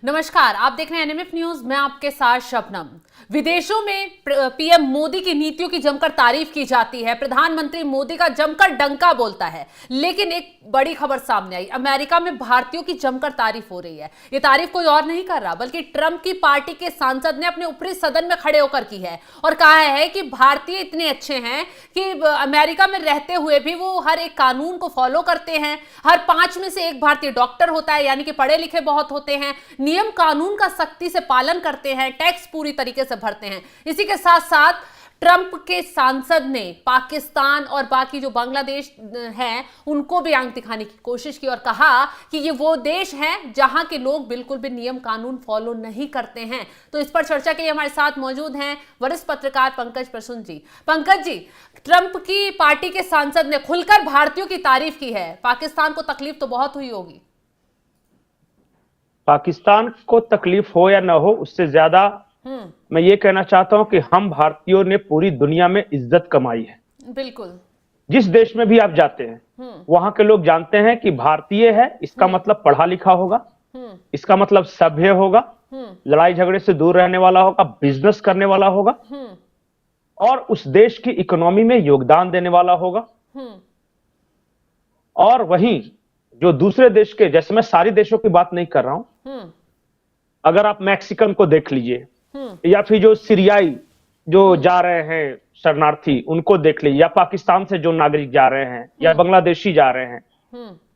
नमस्कार, आप देख रहे हैं एनएमएफ न्यूज। मैं आपके साथ शबनम। विदेशों में पीएम मोदी की नीतियों की जमकर तारीफ की जाती है, प्रधानमंत्री मोदी का जमकर डंका बोलता है, लेकिन एक बड़ी खबर सामने आई। अमेरिका में भारतीयों की जमकर तारीफ हो रही है। ये तारीफ कोई और नहीं कर रहा बल्कि ट्रंप की पार्टी के सांसद ने अपने ऊपरी सदन में खड़े होकर की है और कहा है कि भारतीय इतने अच्छे हैं कि अमेरिका में रहते हुए भी वो हर एक कानून को फॉलो करते हैं। हर 5 में से एक भारतीय डॉक्टर होता है, यानी कि पढ़े लिखे बहुत होते हैं, नियम कानून का सख्ती से पालन करते हैं, टैक्स पूरी तरीके से भरते हैं। इसी के साथ साथ ट्रंप के सांसद ने पाकिस्तान और बाकी जो बांग्लादेश हैं उनको भी आंख दिखाने की कोशिश की और कहा कि ये वो देश हैं जहां के लोग बिल्कुल भी नियम कानून फॉलो नहीं करते हैं। तो इस पर चर्चा के लिए हमारे साथ मौजूद हैं वरिष्ठ पत्रकार पंकज प्रसून जी। पंकज जी, ट्रंप की पार्टी के सांसद ने खुलकर भारतीयों की तारीफ की है, पाकिस्तान को तकलीफ तो बहुत हुई होगी। पाकिस्तान को तकलीफ हो या ना हो, उससे ज्यादा मैं ये कहना चाहता हूं कि हम भारतीयों ने पूरी दुनिया में इज्जत कमाई है। बिल्कुल। जिस देश में भी आप जाते हैं वहां के लोग जानते हैं कि भारतीय है, इसका मतलब पढ़ा लिखा होगा, इसका मतलब सभ्य होगा, लड़ाई झगड़े से दूर रहने वाला होगा, बिजनेस करने वाला होगा और उस देश की इकोनॉमी में योगदान देने वाला होगा। और वहीं जो दूसरे देश के, जैसे मैं सारी देशों की बात नहीं कर रहा हूं, अगर आप मैक्सिकन को देख लीजिए या फिर जो सीरियाई जो जा रहे हैं शरणार्थी उनको देख लीजिए, या पाकिस्तान से जो नागरिक जा रहे हैं या बांग्लादेशी जा रहे हैं,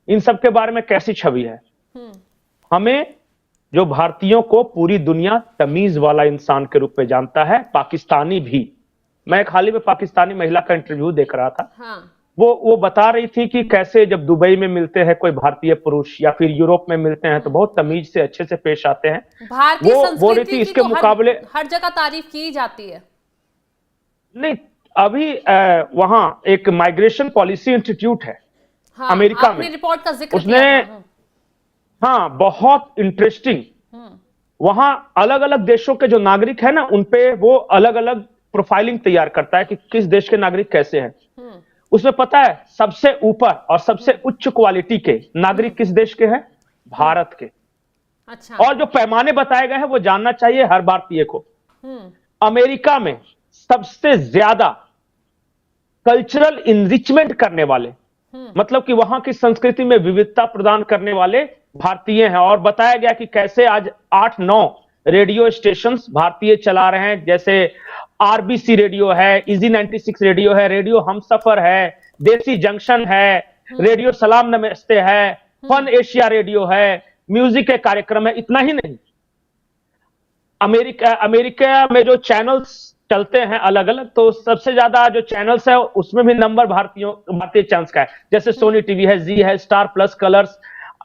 इन सब के बारे में कैसी छवि है। हमें जो भारतीयों को पूरी दुनिया तमीज वाला इंसान के रूप में जानता है, पाकिस्तानी भी। मैं एक हाल ही में पाकिस्तानी महिला का इंटरव्यू देख रहा था। वो बता रही थी कि कैसे जब दुबई में मिलते हैं कोई भारतीय पुरुष या फिर यूरोप में मिलते हैं तो बहुत तमीज से अच्छे से पेश आते हैं। भारतीय वो बोल रही थी इसके मुकाबले हर जगह तारीफ की जाती है। नहीं, अभी वहां एक माइग्रेशन पॉलिसी इंस्टीट्यूट है अमेरिका में, रिपोर्ट का जिक्र उसने किया था। हाँ, बहुत इंटरेस्टिंग। वहां अलग अलग देशों के जो नागरिक है ना, उनपे वो अलग अलग प्रोफाइलिंग तैयार करता है कि किस देश के नागरिक कैसे हैं। उसमें पता है सबसे ऊपर और सबसे उच्च क्वालिटी के नागरिक किस देश के हैं? भारत के। अच्छा। और जो पैमाने बताए गए हैं वो जानना चाहिए हर भारतीय को। अमेरिका में सबसे ज्यादा कल्चरल इनरिचमेंट करने वाले, मतलब कि वहां की संस्कृति में विविधता प्रदान करने वाले भारतीय हैं। और बताया गया कि कैसे आज 8-9 रेडियो स्टेशन भारतीय चला रहे हैं, जैसे आरबीसी रेडियो है, इजी 96 रेडियो है, रेडियो हमसफर है, देसी जंक्शन है, रेडियो सलाम नमस्ते है, फन एशिया रेडियो है, म्यूजिक के कार्यक्रम है। इतना ही नहीं, अमेरिका में जो चैनल्स चलते हैं अलग अलग, तो सबसे ज्यादा जो चैनल्स है उसमें भी नंबर भारतीय चैनल्स का है। जैसे सोनी टीवी है, जी है, स्टार प्लस, कलर्स।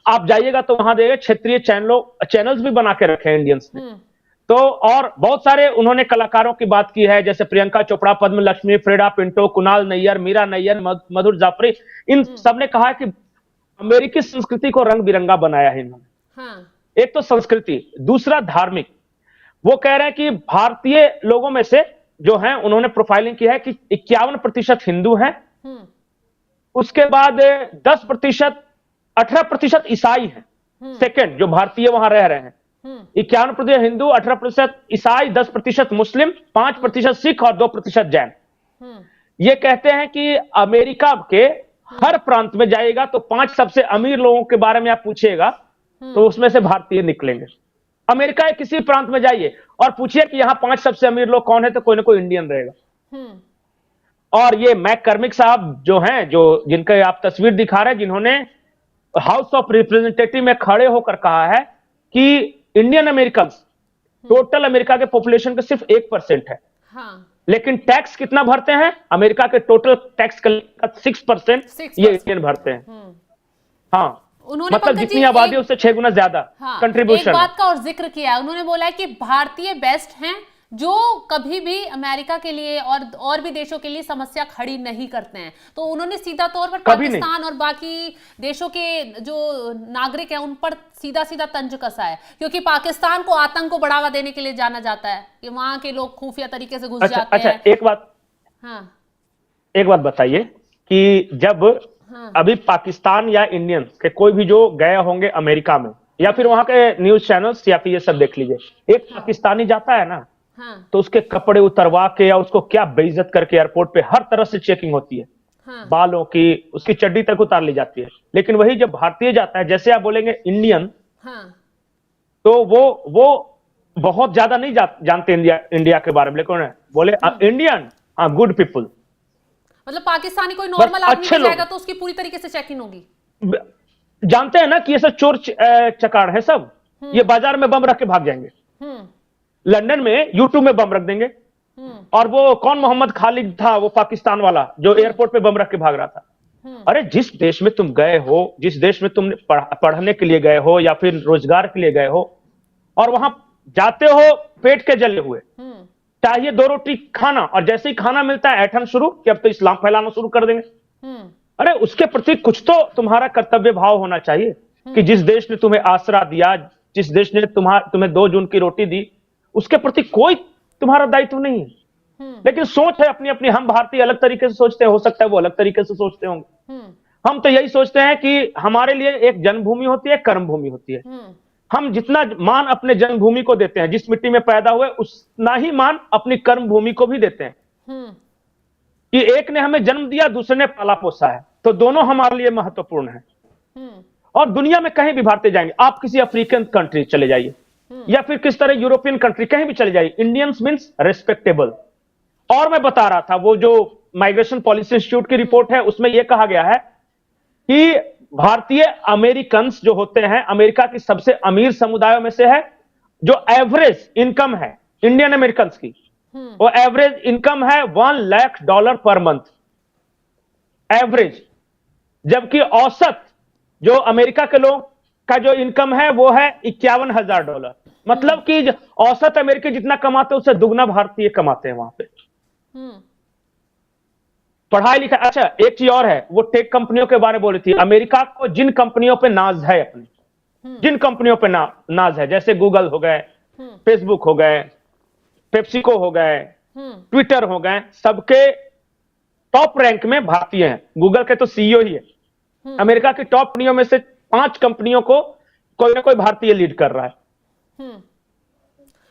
आप जाइएगा तो वहां देखिए क्षेत्रीय चैनल्स भी बना के रखे हैं इंडियंस ने। तो और बहुत सारे उन्होंने कलाकारों की बात की है, जैसे प्रियंका चोपड़ा, पद्म लक्ष्मी, फ्रेडा पिंटो, कुणाल नैयर, मीरा नैयर, मधुर जाफरी। इन सबने कहा है कि अमेरिकी संस्कृति को रंग बिरंगा बनाया है इन्होंने। एक तो संस्कृति, दूसरा धार्मिक। वो कह रहे हैं कि भारतीय लोगों में से जो हैं उन्होंने प्रोफाइलिंग की है कि 51% हिंदू हैं, उसके बाद 10%, 18% ईसाई हैं। सेकंड जो भारतीय वहां रह रहे हैं, 51% हिंदू, 18% ईसाई, 10% मुस्लिम, 5% सिख और 2% जैन। ये कहते हैं कि अमेरिका के हर प्रांत में जाएगा तो 5 सबसे अमीर लोगों के बारे में आप पूछिएगा तो उसमें से भारतीय निकलेंगे। अमेरिका के किसी प्रांत में जाइए और पूछिए कि यहाँ 5 सबसे अमीर लोग कौन है, तो कोई ना कोई इंडियन रहेगा। और ये मैककर्मिक साहब जो हैं, जो जिनका आप तस्वीर दिखा रहे हैं, जिन्होंने हाउस ऑफ रिप्रेजेंटेटिव में खड़े होकर कहा है कि इंडियन अमेरिकन टोटल अमेरिका के पॉपुलेशन का सिर्फ 1% है। लेकिन टैक्स कितना भरते हैं? अमेरिका के टोटल टैक्स का 6% ये इंडियन भरते हैं। हाँ, उन्होंने मतलब जितनी आबादी है उससे 6 गुना ज्यादा कंट्रीब्यूशन। एक बात का और जिक्र किया है, उन्होंने बोला है कि भारतीय बेस्ट हैं जो कभी भी अमेरिका के लिए और भी देशों के लिए समस्या खड़ी नहीं करते हैं। तो उन्होंने सीधा तौर पर पाकिस्तान और बाकी देशों के जो नागरिक हैं उन पर सीधा सीधा तंज कसा है, क्योंकि पाकिस्तान को आतंक को बढ़ावा देने के लिए जाना जाता है कि वहां के लोग खुफिया तरीके से घुस जाते हैं। एक बात बताइए कि जब अभी पाकिस्तान या इंडियन के कोई भी जो गए होंगे अमेरिका में, या फिर वहां के न्यूज चैनल्स या फिर ये सब देख लीजिए। एक पाकिस्तानी जाता है ना, हाँ, तो उसके कपड़े उतरवा के या उसको क्या बेइज्जत करके एयरपोर्ट पे हर तरह से चेकिंग होती है, हाँ, बालों की, उसकी चड्डी तक उतार ली जाती है। लेकिन वही जब भारतीय जाता है, जैसे आप बोलेंगे इंडियन, हाँ, तो वो बहुत ज्यादा नहीं जानते इंडिया के बारे में, लेकिन बोले इंडियन, हाँ, गुड पीपुल, मतलब पाकिस्तानी कोई बस नॉर्मल आदमी अच्छे भी जाएगा लोग। तो उसकी पूरी तरीके से चेकिंग होगी। जानते हैं ना कि ये सब चोर चकार है सब, ये बाजार में बम रख के भाग जाएंगे। हम्म, लंदन में यूट्यूब में बम रख देंगे। हम्म, और वो कौन मोहम्मद खालिद था, वो पाकिस्तान वाला जो एयरपोर्ट पे बम रख के भाग रहा था। अरे जिस देश में तुम गए हो, जिस देश में तुम पढ़ने के लिए गए हो या फिर रोजगार के लिए गए हो, और वहां जाते हो पेट के जले हुए, चाहिए 2 रोटी खाना, और जैसे ही खाना मिलता है ऐठन शुरू कि अब तो इस्लाम फैलाना शुरू कर देंगे। अरे उसके प्रति कुछ तो तुम्हारा कर्तव्य भाव होना चाहिए कि जिस देश ने तुम्हें आसरा दिया, जिस देश ने तुम्हें 2 जून की रोटी दी, उसके प्रति कोई तुम्हारा दायित्व नहीं है। लेकिन सोच है अपनी अपनी, हम भारतीय अलग तरीके से सोचते हैं, हो सकता है वो अलग तरीके से सोचते होंगे। हम तो यही सोचते हैं कि हमारे लिए एक जन्मभूमि होती है, कर्म भूमि होती है। हम जितना मान अपने जन्मभूमि को देते हैं, जिस मिट्टी में पैदा हुए, उतना ही मान अपनी कर्म भूमि को भी देते हैं। कि एक ने हमें जन्म दिया, दूसरे ने पाला पोसा है, तो दोनों हमारे लिए महत्वपूर्ण है। और दुनिया में कहीं भी भारतीय जाएंगे, आप किसी अफ्रीकन कंट्री चले जाइए या फिर किस तरह यूरोपियन कंट्री, कहीं भी चले जाइए, इंडियंस मींस रेस्पेक्टेबल। और मैं बता रहा था, वो जो माइग्रेशन पॉलिसी इंस्टीट्यूट की रिपोर्ट है, उसमें यह कहा गया है कि भारतीय अमेरिकन जो होते हैं, अमेरिका की सबसे अमीर समुदायों में से है। जो एवरेज इनकम है इंडियन अमेरिकन की, वो एवरेज इनकम है $1 लाख पर मंथ, एवरेज। जबकि औसत जो अमेरिका के लोग का जो इनकम है वो है $51,000। मतलब कि औसत अमेरिकी जितना कमाते हैं उससे दुगना भारतीय कमाते हैं वहां पे। पढ़ाई लिखाई, अच्छा एक चीज और है, वो टेक कंपनियों के बारे में बोली थी। अमेरिका को जिन कंपनियों पे नाज है, अपने जिन कंपनियों पे नाज है, जैसे गूगल हो गए, फेसबुक हो गए, पेप्सिको हो गए, ट्विटर हो गए, सबके टॉप रैंक में भारतीय हैं। गूगल के तो सीईओ ही है। अमेरिका की टॉप कंपनियों में से 5 कंपनियों को कोई ना कोई भारतीय लीड कर रहा है।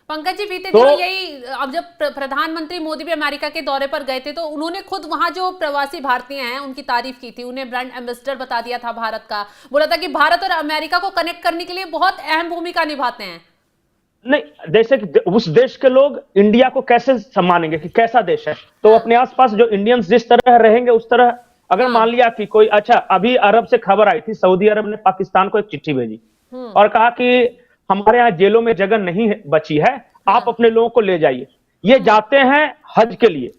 पंकज जी, बीते दिनों यही, अब जब प्रधानमंत्री मोदी भी अमेरिका के दौरे पर गए थे तो उन्होंने खुद वहां जो प्रवासी भारतीय हैं उनकी तारीफ की थी, उन्हें ब्रांड एम्बेसडर बता दिया था भारत का, बोला था कि भारत और अमेरिका को कनेक्ट करने के लिए बहुत अहम भूमिका निभाते हैं। नहीं, जैसे कि उस देश के लोग इंडिया को कैसे सम्मानेंगे कि कैसा देश है, तो अपने आसपास जो इंडियंस जिस तरह रहेंगे उस तरह। अगर मान लिया कि कोई, अच्छा अभी अरब से खबर आई थी, सऊदी अरब ने पाकिस्तान को एक चिट्ठी भेजी और कहा कि हमारे यहाँ जेलों में जगह नहीं बची है, आप अपने लोगों को ले जाइए। ये जाते हैं हज के लिए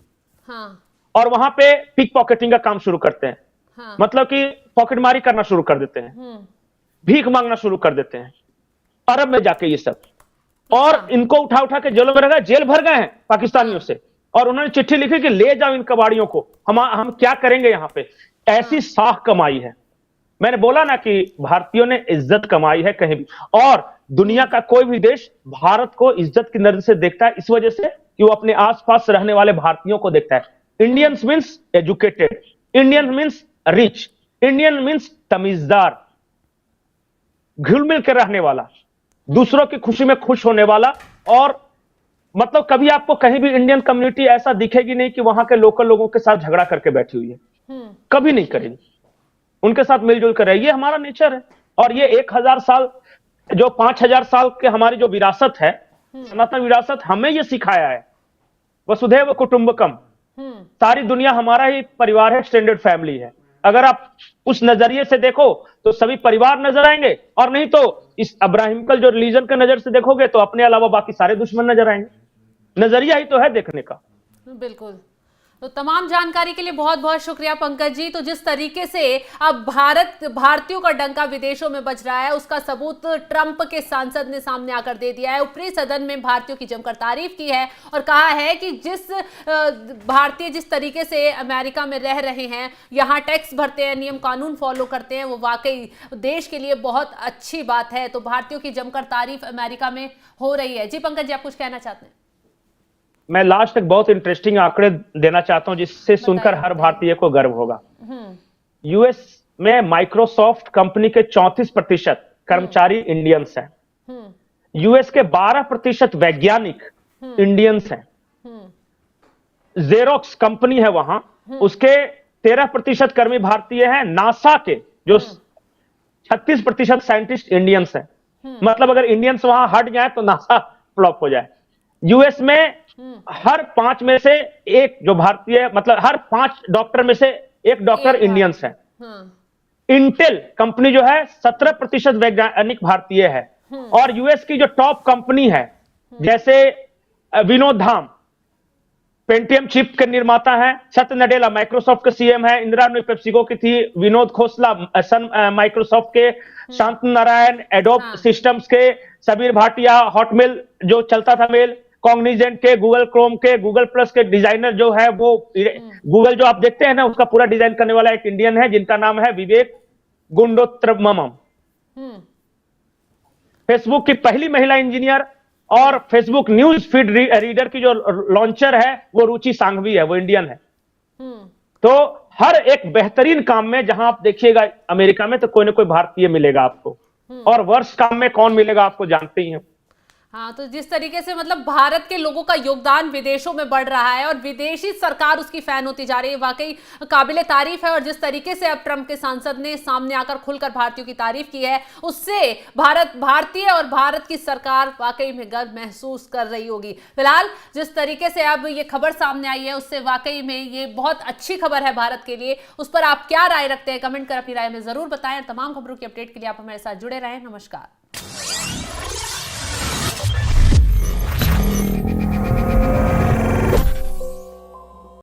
और वहां पे पिक पॉकेटिंग का काम शुरू करते हैं। मतलब कि पॉकेटमारी करना शुरू कर देते हैं, भीख मांगना शुरू कर देते हैं अरब में जाके ये सब। और इनको उठा उठा के जेलों में रखा, जेल भर गए हैं पाकिस्तानियों से। और उन्होंने चिट्ठी लिखी कि ले जाओ इन कबाड़ियों को, हम क्या करेंगे यहाँ पे। ऐसी साख कमाई है। मैंने बोला ना कि भारतीयों ने इज्जत कमाई है कहीं भी, और दुनिया का कोई भी देश भारत को इज्जत की नजर से देखता है, इस वजह से कि वो अपने आसपास रहने वाले भारतीयों को देखता है। Indians means educated, Indian means rich, Indian means तमीजदार, घुल मिल कर रहने वाला, दूसरों की खुशी में खुश होने वाला। और मतलब कभी आपको कहीं भी इंडियन कम्युनिटी ऐसा दिखेगी नहीं कि वहां के लोकल लोगों के साथ झगड़ा करके बैठी हुई है, कभी नहीं करेगी। उनके साथ मिलजुल कर रहे, ये हमारा नेचर है। और ये 1000 साल, जो 5000 साल के हमारी जो विरासत है, सनातन विरासत, हमें ये सिखाया है वसुधैव कुटुंबकम। सारी दुनिया हमारा ही परिवार है, एक्सटेंडेड फैमिली है। अगर आप उस नजरिए से देखो तो सभी परिवार नजर आएंगे, और नहीं तो इस अब्राहिमिकल जो रिलीजन के नजर से देखोगे तो अपने अलावा बाकी सारे दुश्मन नजर आएंगे। नजरिया ही तो है देखने का। बिल्कुल। तो तमाम जानकारी के लिए बहुत बहुत शुक्रिया पंकज जी। तो जिस तरीके से अब भारतीयों का डंका विदेशों में बज रहा है, उसका सबूत ट्रंप के सांसद ने सामने आकर दे दिया है। ऊपरी सदन में भारतीयों की जमकर तारीफ की है और कहा है कि जिस भारतीय जिस तरीके से अमेरिका में रह रहे हैं, यहाँ टैक्स भरते हैं, नियम कानून फॉलो करते हैं, वो वाकई देश के लिए बहुत अच्छी बात है। तो भारतीयों की जमकर तारीफ अमेरिका में हो रही है। जी पंकज जी, आप कुछ कहना चाहते हैं? मैं लास्ट तक बहुत इंटरेस्टिंग आंकड़े देना चाहता हूं जिससे सुनकर हर भारतीय को गर्व होगा। यूएस में माइक्रोसॉफ्ट कंपनी के 34% कर्मचारी इंडियंस हैं। हम्म यूएस के 12% वैज्ञानिक इंडियंस हैं। जेरोक्स कंपनी है वहां, उसके 13% कर्मी भारतीय हैं। नासा के जो 36% साइंटिस्ट इंडियंस हैं। मतलब अगर इंडियंस वहां हट जाए तो नासा फ्लॉप हो जाए। यूएस में हर 5 में से एक जो भारतीय, मतलब हर 5 डॉक्टर में से एक डॉक्टर एक इंडियंस है। हाँ, इंटेल कंपनी जो है 17% वैज्ञानिक भारतीय है। और यूएस की जो टॉप कंपनी है, जैसे विनोद धाम पेंटियम चिप के निर्माता हैं। सत्य नडेला माइक्रोसॉफ्ट के सीएम है। इंदिरा नूई पेप्सिको की थी। विनोद खोसला सन माइक्रोसॉफ्ट के। शांतनु नारायण एडोब हाँ, सिस्टम्स के। सबीर भाटिया हॉटमेल जो चलता था मेल, कॉग्निजेंट के, गूगल क्रोम के, गूगल प्लस के डिजाइनर जो है वो गूगल जो आप देखते हैं ना उसका पूरा डिजाइन करने वाला एक इंडियन है जिनका नाम है विवेक गुंडोत्रमम। हम्म फेसबुक की पहली महिला इंजीनियर और फेसबुक न्यूज फीड रीडर की जो लॉन्चर है वो रुचि सांघवी है, वो इंडियन है। हम्म तो हर एक बेहतरीन काम में जहां आप देखिएगा अमेरिका में तो कोई ना कोई भारतीय मिलेगा आपको। और वर्ष काम में कौन मिलेगा आपको जानते ही हैं। हाँ, तो जिस तरीके से मतलब भारत के लोगों का योगदान विदेशों में बढ़ रहा है और विदेशी सरकार उसकी फैन होती जा रही है, वाकई काबिले तारीफ है। और जिस तरीके से अब ट्रंप के सांसद ने सामने आकर खुलकर भारतीयों की तारीफ की है, उससे भारतीय और भारत की सरकार वाकई में गर्व महसूस कर रही होगी। फिलहाल जिस तरीके से अब ये खबर सामने आई है उससे वाकई में ये बहुत अच्छी खबर है भारत के लिए। उस पर आप क्या राय रखते हैं, कमेंट कर अपनी राय में जरूर बताएं। तमाम खबरों की अपडेट के लिए आप हमारे साथ जुड़े रहें। नमस्कार।